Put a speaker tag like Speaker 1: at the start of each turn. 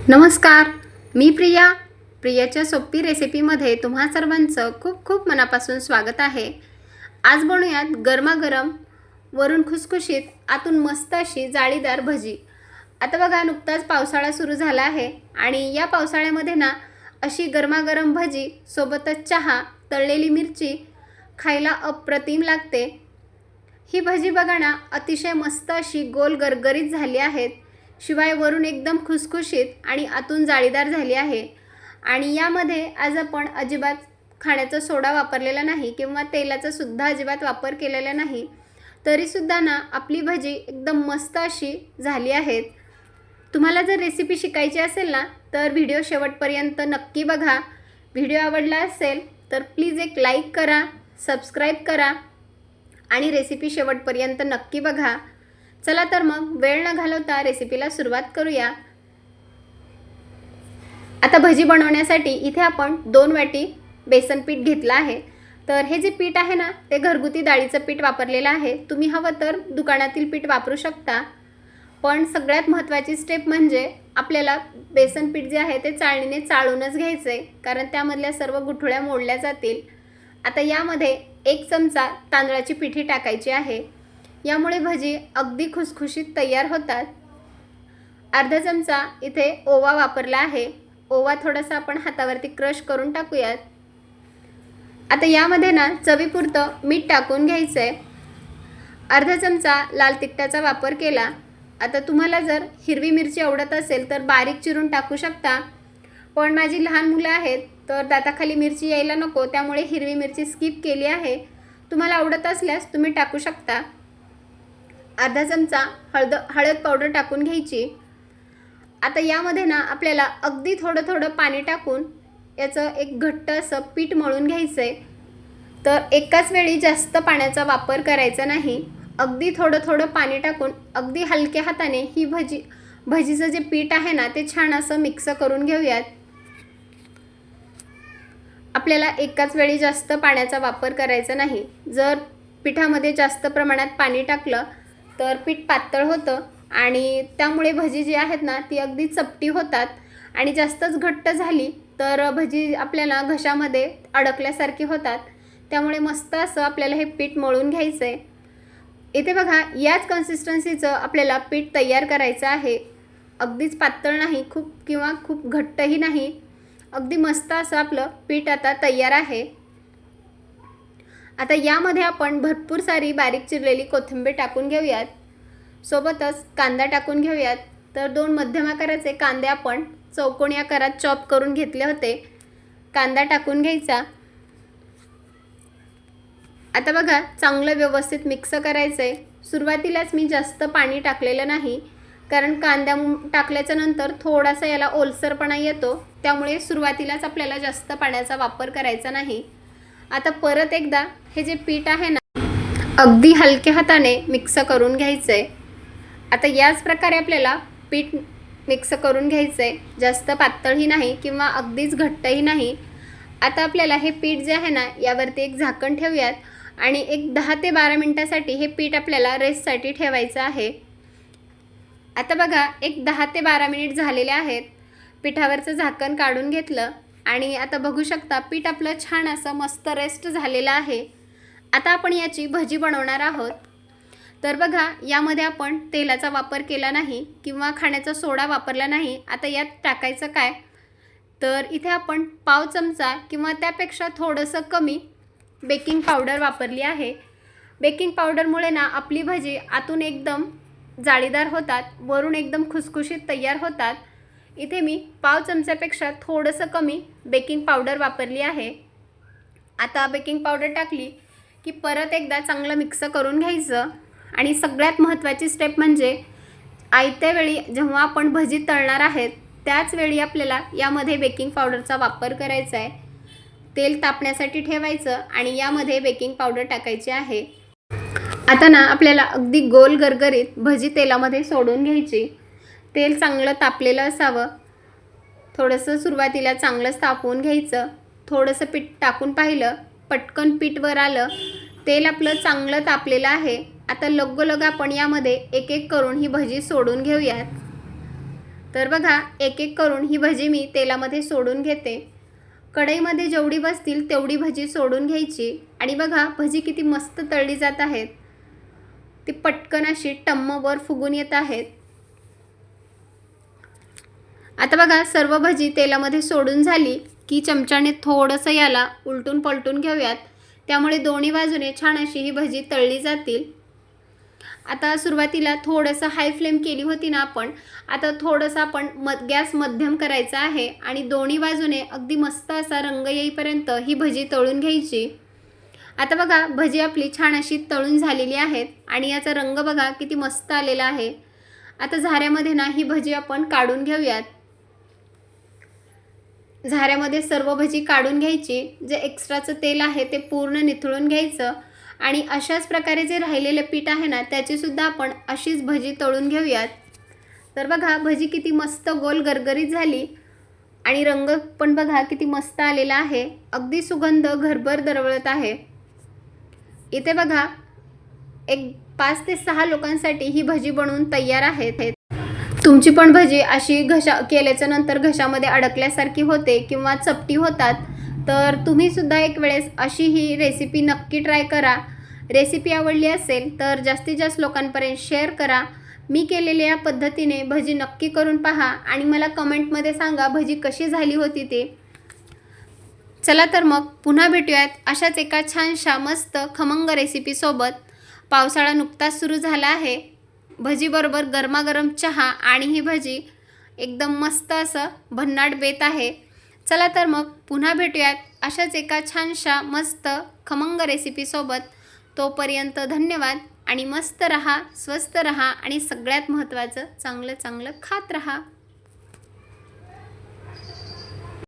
Speaker 1: नमस्कार, मी प्रियाच्या सोपी रेसिपीमध्ये तुम्हा सर्वांचं खूप खूप मनापासून स्वागत आहे। आज बनवूयात गरमागरम वरून खुसखुशीत आतून मस्त अशी जाळीदार भजी। आता बघा, नुकताच पावसाळा सुरू झाला आहे आणि या पावसाळ्यामध्ये ना अशी गरमागरम भजी सोबतच चहा, तळलेली मिरची खायला अप्रतिम लागते। ही भजी बघा ना, अतिशय मस्त अशी गोल गरगरीत झाली आहेत, शिवाय वरून एकदम खुसखुशीत आणि आतून जाळीदार झाली आहे। आणि यामध्ये आज आपण अजिबात खाण्याचा सोडा वापरलेला नाही किंवा तेलाचा सुद्धा अजिबात वापर केलेला नाही, तरीसुद्धा ना आपली भजी एकदम मस्त अशी झाली आहेत। तुम्हाला जर रेसिपी शिकायची असेल ना तर व्हिडिओ शेवटपर्यंत नक्की बघा। व्हिडिओ आवडला असेल तर प्लीज एक लाईक करा, सबस्क्राईब करा आणि रेसिपी शेवटपर्यंत नक्की बघा। चला तर मग वेळ न घालवता रेसिपीला सुरुवात करूया। आता भजी बनवण्यासाठी इथे आपण 2 वाटी बेसन पीठ घेतलं आहे। तर हे जे पीठ आहे ना ते घरगुती डाळीचं पीठ वापरलेलं आहे। तुम्ही हवं तर दुकानातील पीठ वापरू शकता, पण सगळ्यात महत्त्वाची स्टेप म्हणजे आपल्याला बेसन पीठ जे आहे ते चाळणीने चाळूनच घ्यायचे, कारण त्यामधल्या सर्व गुठळ्या मोडल्या जातील। आता यामध्ये 1 चमचा तांदळाची पिठी टाकायची आहे, यामुळे भजी अगदी खुसखुशीत तयार होतात। अर्धा चमचा इथे ओवा वापरला आहे। ओवा थोडासा आपण हातावरती क्रश करून टाकूयात। आता यामध्ये ना चवीपुरतं मीठ टाकून घ्यायचं आहे। अर्धा चमचा लाल तिखटाचा वापर केला। आता तुम्हाला जर हिरवी मिरची आवडत असेल तर बारीक चिरून टाकू शकता, पण माझी लहान मुलं आहेत तर दाताखाली मिरची यायला नको, त्यामुळे हिरवी मिरची स्किप केली आहे। तुम्हाला आवडत असल्यास तुम्ही टाकू शकता। अर्धा चमचा हळद पावडर टाकून घ्यायची। आता यामध्ये ना आपल्याला अगदी थोडं थोडं पाणी टाकून याचं एक घट्ट असं पीठ मळून घ्यायचं आहे। तर एकाच वेळी जास्त पाण्याचा वापर करायचा नाही, अगदी थोडं थोडं पाणी टाकून अगदी हलक्या हाताने ही भजीचं जे पीठ आहे ना ते छान असं मिक्स करून घेऊयात। आपल्याला एकाच वेळी जास्त पाण्याचा वापर करायचा नाही। जर पिठामध्ये जास्त प्रमाणात पाणी टाकलं तर पीठ पातळ होतं आणि त्यामुळे भजी जी आहेत ना ती अगदी चपटी होतात, आणि जास्तच घट्ट झाली तर भजी आपल्याला घशामध्ये अडकल्यासारखी होतात। त्यामुळे मस्त असं आपल्याला हे पीठ मळून घ्यायचं आहे। इथे बघा, याच कन्सिस्टन्सीचं आपल्याला पीठ तयार करायचं आहे। अगदीच पातळ नाही खूप किंवा खूप घट्टही नाही, अगदी मस्त असं आपलं पीठ आता तयार आहे। आता यामध्ये आपण भरपूर सारी बारीक चिरलेली कोथिंबीर टाकून घेऊयात, सोबतच कांदा टाकून घेऊयात। तर 2 मध्यम आकाराचे कांदे आपण चौकोनी आकारात चॉप करून घेतले होते। कांदा टाकून घ्यायचा। आता बघा, चांगलं व्यवस्थित मिक्स करायचं आहे। सुरुवातीलाच मी जास्त पाणी टाकलेलं नाही, कारण कांदा टाकल्याच्या नंतर थोडासा याला ओलसरपणा येतो, त्यामुळे सुरुवातीलाच आपल्याला जास्त पाण्याचा वापर करायचा नाही। आता परत एकदा हे जे पीठ आहे ना अगदी हलक्या हाताने मिक्स करून घ्यायचं आहे। आता याच प्रकारे आपल्याला पीठ मिक्स करून घ्यायचं आहे, जास्त पातळही नाही किंवा अगदीच घट्टही नाही। आता आपल्याला हे पीठ जे आहे ना यावरती एक झाकण ठेवूयात आणि एक 10 ते 12 मिनिटासाठी हे पीठ आपल्याला रेस्टसाठी ठेवायचं आहे। आता बघा, एक 10 ते 12 मिनिट झालेले आहेत। पिठावरचं झाकण काढून घेतलं आणि आता बघू शकता पीठ आपलं छान असं मस्त रेस्ट झालेलं आहे। आता आपण याची भजी बनवणार आहोत। तर बघा, यामध्ये आपण तेलाचा वापर केला नाही किंवा खाण्याचा सोडा वापरला नाही। आता यात टाकायचं काय, तर इथे आपण पाव चमचा किंवा त्यापेक्षा थोडंसं कमी बेकिंग पावडर वापरली आहे। बेकिंग पावडरमुळे ना आपली भजी आतून एकदम जाळीदार होतात, वरून एकदम खुसखुशीत तयार होतात। इथे मी पाव चमच्यापेक्षा थोडंसं कमी बेकिंग पावडर वापरली आहे। आता बेकिंग पावडर टाकली की परत एकदा चांगलं मिक्स करून घ्यायचं। आणि सगळ्यात महत्त्वाची स्टेप म्हणजे आयत्या वेळी जेव्हा आपण भजी तळणार आहेत त्याच वेळी आपल्याला यामध्ये बेकिंग पावडरचा वापर करायचा आहे। तेल तापण्यासाठी ठेवायचं आणि यामध्ये बेकिंग पावडर टाकायची आहे। आता ना आपल्याला अगदी गोल गरगरीत भजी तेलामध्ये सोडून घ्यायची। तेल चांगलं तापलेलं असावं, थोडंसं सुरुवातीला चांगलंच तापवून घ्यायचं। थोडंसं पीठ टाकून पाहिलं, पटकन पीठ वर आलं, तेल आपलं चांगलं तापलेलं आहे। आता लगोलग आपण यामध्ये एक एक करून ही भजी सोडून घेऊयात। तर बघा, एक एक करून ही भजी मी तेलामध्ये सोडून घेते. कढईमध्ये जेवढी बसतील तेवढी भजी सोडून घ्यायची. आणि बघा, भजी किती मस्त तळली जात आहेत. ती पटकन अशी टम्म वर फुगून येत आहेत. आता बघा, सर्व भजी तेलामध्ये सोडून झाली की चमच्याने थोडंसं याला उलटून पलटून घेऊयात. त्यामुळे दोन्ही बाजूने छान अशी ही भजी तळली जातील. आता सुरुवातीला थोडंसं हाय फ्लेम केली होती ना आपण, आता थोडंसं आपण गॅस मध्यम करायचा आहे आणि दोन्ही बाजूने अगदी मस्त असा रंग येईपर्यंत ही भजी तळून घ्यायची. आता बघा, भजी आपली छान अशी तळून झालेली आहेत आणि याचा रंग बघा किती मस्त आलेला आहे. आता झाऱ्यामध्ये ना ही भजी आपण काढून घेऊयात. झाऱ्यामध्ये सर्व भजी काढून घ्यायची. जे एक्स्ट्राचं तेल आहे ते पूर्ण निथळून घ्यायचं आणि अशाच प्रकारे जे राहिलेले पीठ आहे ना त्याचीसुद्धा आपण अशीच भजी तळून घेऊयात. तर बघा, भजी किती मस्त गोल गरगरीत झाली आणि रंग पण बघा किती मस्त आलेला आहे. अगदी सुगंध घरभर दरवळत आहे. इथे बघा, एक 5 ते 6 लोकांसाठी ही भजी बनवून तयार आहे. तुमची पण भजी अशी केल्याच्या नंतर घशामध्ये अडकल्यासारखी होते किंवा चपटी होतात, तर तुम्हीसुद्धा एक वेळेस अशी ही रेसिपी नक्की ट्राय करा. रेसिपी आवडली असेल तर जास्तीत जास्त लोकांपर्यंत शेअर करा. मी केलेल्या या पद्धतीने भजी नक्की करून पहा आणि मला कमेंटमध्ये सांगा भजी कशी झाली होती ते. चला तर मग पुन्हा भेटूयात अशाच एका छानशा मस्त खमंग रेसिपीसोबत. पावसाळा नुकताच सुरू झाला आहे. भजीबरोबर गरमागरम चहा आणि ही भजी एकदम मस्त असं भन्नाट बेत आहे. चला तर मग पुन्हा भेटूयात अशाच एका छानशा मस्त खमंग रेसिपीसोबत. तोपर्यंत धन्यवाद आणि मस्त रहा, स्वस्त रहा आणि सगळ्यात महत्त्वाचं चांगलं चांगलं खात रहा.